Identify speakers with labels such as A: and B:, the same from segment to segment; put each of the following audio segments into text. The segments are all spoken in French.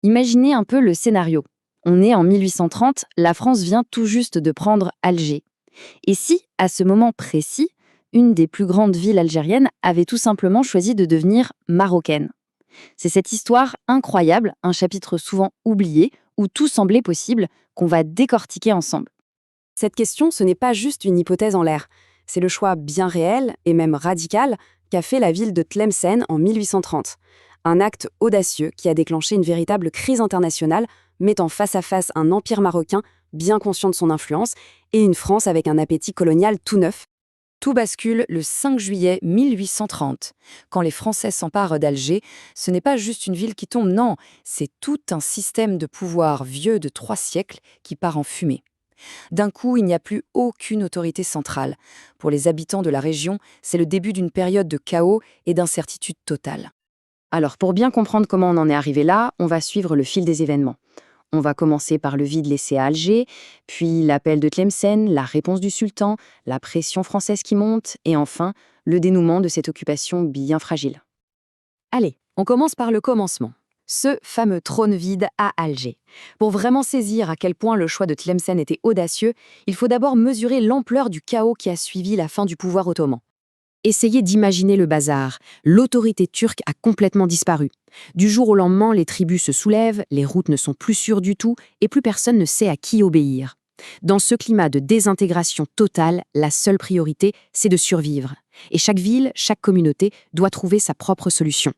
A: Imaginez un peu le scénario. On est en 1830, la France vient tout juste de prendre Alger. Et si, à ce moment précis, une des plus grandes villes algériennes avait tout simplement choisi de devenir marocaine? C'est cette histoire incroyable, un chapitre souvent oublié, où tout semblait possible, qu'on va décortiquer ensemble.
B: Cette question, ce n'est pas juste une hypothèse en l'air. C'est le choix bien réel, et même radical, qu'a fait la ville de Tlemcen en 1830. Un acte audacieux qui a déclenché une véritable crise internationale, mettant face à face un empire marocain bien conscient de son influence et une France avec un appétit colonial tout neuf.
C: Tout bascule le 5 juillet 1830. Quand les Français s'emparent d'Alger, ce n'est pas juste une ville qui tombe, non, c'est tout un système de pouvoir vieux de 3 siècles qui part en fumée. D'un coup, il n'y a plus aucune autorité centrale. Pour les habitants de la région, c'est le début d'une période de chaos et d'incertitude totale.
A: Alors, pour bien comprendre comment on en est arrivé là, on va suivre le fil des événements. On va commencer par le vide laissé à Alger, puis l'appel de Tlemcen, la réponse du sultan, la pression française qui monte, et enfin, le dénouement de cette occupation bien fragile.
C: Allez, on commence par le commencement. Ce fameux trône vide à Alger. Pour vraiment saisir à quel point le choix de Tlemcen était audacieux, il faut d'abord mesurer l'ampleur du chaos qui a suivi la fin du pouvoir ottoman. Essayez d'imaginer le bazar. L'autorité turque a complètement disparu. Du jour au lendemain, les tribus se soulèvent, les routes ne sont plus sûres du tout et plus personne ne sait à qui obéir. Dans ce climat de désintégration totale, la seule priorité, c'est de survivre. Et chaque ville, chaque communauté doit trouver sa propre solution.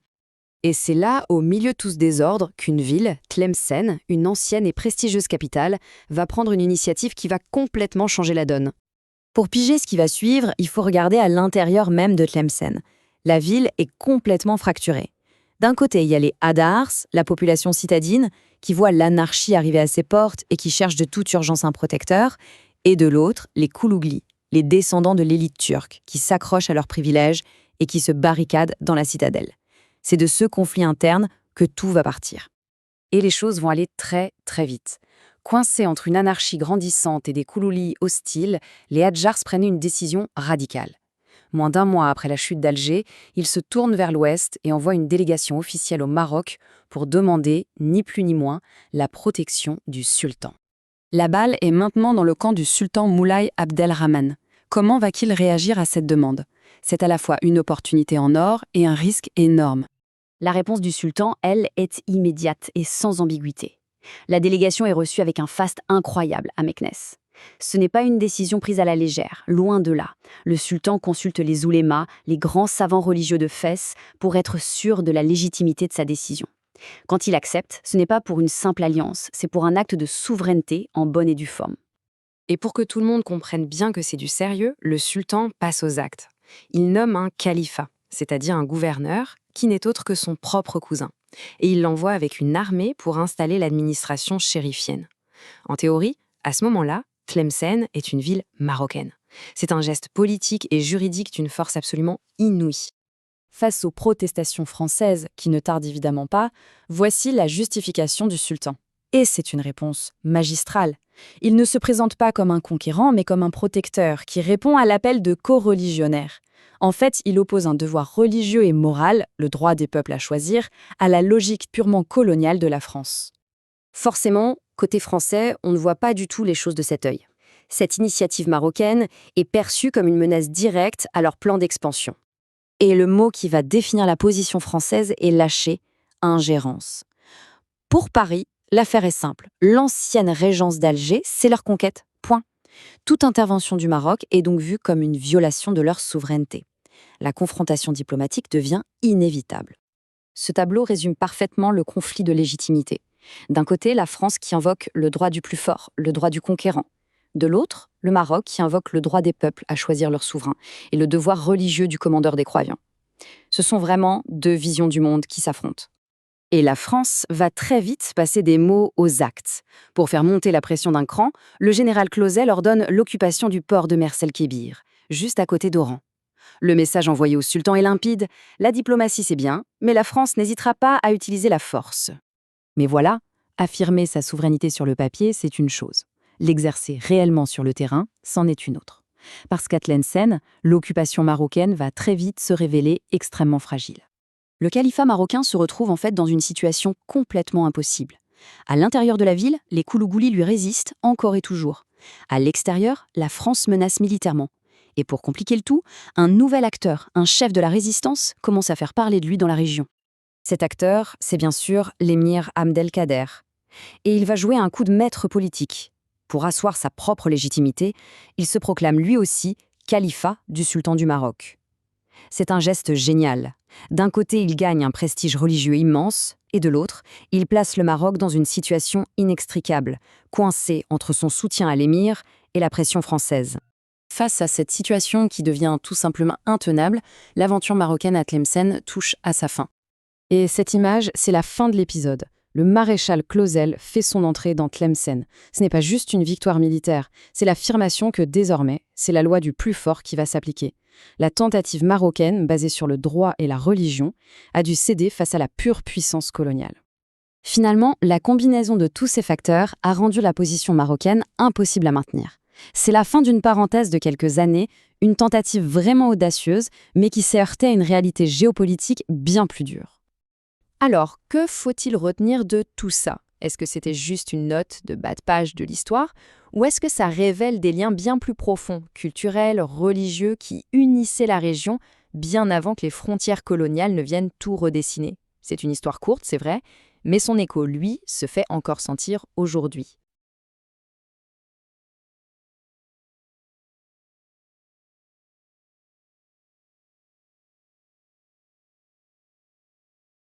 B: Et c'est là, au milieu de tout ce désordre, qu'une ville, Tlemcen, une ancienne et prestigieuse capitale, va prendre une initiative qui va complètement changer la donne.
A: Pour piger ce qui va suivre, il faut regarder à l'intérieur même de Tlemcen. La ville est complètement fracturée. D'un côté, il y a les Hadars, la population citadine, qui voit l'anarchie arriver à ses portes et qui cherche de toute urgence un protecteur, et de l'autre, les Koulougli, les descendants de l'élite turque, qui s'accrochent à leurs privilèges et qui se barricadent dans la citadelle. C'est de ce conflit interne que tout va partir.
B: Et les choses vont aller très, très vite. Coincés entre une anarchie grandissante et des Kouloulis hostiles, les Hadjars prenaient une décision radicale. Moins d'un mois après la chute d'Alger, ils se tournent vers l'ouest et envoient une délégation officielle au Maroc pour demander, ni plus ni moins, la protection du sultan. La balle est maintenant dans le camp du sultan Moulay Abdelrahman. Comment va-t-il réagir à cette demande? C'est à la fois une opportunité en or et un risque énorme.
A: La réponse du sultan, elle, est immédiate et sans ambiguïté. La délégation est reçue avec un faste incroyable à Meknès. Ce n'est pas une décision prise à la légère, loin de là. Le sultan consulte les oulémas, les grands savants religieux de Fès, pour être sûr de la légitimité de sa décision. Quand il accepte, ce n'est pas pour une simple alliance, c'est pour un acte de souveraineté en bonne et due forme.
B: Et pour que tout le monde comprenne bien que c'est du sérieux, le sultan passe aux actes. Il nomme un califat, c'est-à-dire un gouverneur, qui n'est autre que son propre cousin. Et il l'envoie avec une armée pour installer l'administration chérifienne. En théorie, à ce moment-là, Tlemcen est une ville marocaine. C'est un geste politique et juridique d'une force absolument inouïe.
C: Face aux protestations françaises, qui ne tardent évidemment pas, voici la justification du sultan. Et c'est une réponse magistrale. Il ne se présente pas comme un conquérant, mais comme un protecteur qui répond à l'appel de coreligionnaires. En fait, il oppose un devoir religieux et moral, le droit des peuples à choisir, à la logique purement coloniale de la France.
A: Forcément, côté français, on ne voit pas du tout les choses de cet œil. Cette initiative marocaine est perçue comme une menace directe à leur plan d'expansion. Et le mot qui va définir la position française est lâché, ingérence. Pour Paris, l'affaire est simple. L'ancienne régence d'Alger, c'est leur conquête. Point. Toute intervention du Maroc est donc vue comme une violation de leur souveraineté. La confrontation diplomatique devient inévitable. Ce tableau résume parfaitement le conflit de légitimité. D'un côté, la France qui invoque le droit du plus fort, le droit du conquérant. De l'autre, le Maroc qui invoque le droit des peuples à choisir leur souverain et le devoir religieux du commandeur des croyants. Ce sont vraiment deux visions du monde qui s'affrontent. Et la France va très vite passer des mots aux actes. Pour faire monter la pression d'un cran, le général Clauset ordonne l'occupation du port de Mers el-Kébir, juste à côté d'Oran. Le message envoyé au sultan est limpide, la diplomatie c'est bien, mais la France n'hésitera pas à utiliser la force.
C: Mais voilà, affirmer sa souveraineté sur le papier, c'est une chose. L'exercer réellement sur le terrain, c'en est une autre. Parce qu'à Tlemcen, l'occupation marocaine va très vite se révéler extrêmement fragile. Le califat marocain se retrouve en fait dans une situation complètement impossible. À l'intérieur de la ville, les Koulougoulis lui résistent encore et toujours. À l'extérieur, la France menace militairement. Et pour compliquer le tout, un nouvel acteur, un chef de la résistance, commence à faire parler de lui dans la région. Cet acteur, c'est bien sûr l'émir Abdelkader. Et il va jouer un coup de maître politique. Pour asseoir sa propre légitimité, il se proclame lui aussi califat du sultan du Maroc. C'est un geste génial. D'un côté, il gagne un prestige religieux immense, et de l'autre, il place le Maroc dans une situation inextricable, coincé entre son soutien à l'émir et la pression française. Face à cette situation qui devient tout simplement intenable, l'aventure marocaine à Tlemcen touche à sa fin. Et cette image, c'est la fin de l'épisode. Le maréchal Clausel fait son entrée dans Tlemcen. Ce n'est pas juste une victoire militaire, c'est l'affirmation que désormais, c'est la loi du plus fort qui va s'appliquer. La tentative marocaine, basée sur le droit et la religion, a dû céder face à la pure puissance coloniale. Finalement, la combinaison de tous ces facteurs a rendu la position marocaine impossible à maintenir. C'est la fin d'une parenthèse de quelques années, une tentative vraiment audacieuse, mais qui s'est heurtée à une réalité géopolitique bien plus dure. Alors, que faut-il retenir de tout ça? Est-ce que c'était juste une note de bas de page de l'histoire? Ou est-ce que ça révèle des liens bien plus profonds, culturels, religieux, qui unissaient la région bien avant que les frontières coloniales ne viennent tout redessiner? C'est une histoire courte, c'est vrai, mais son écho, lui, se fait encore sentir aujourd'hui.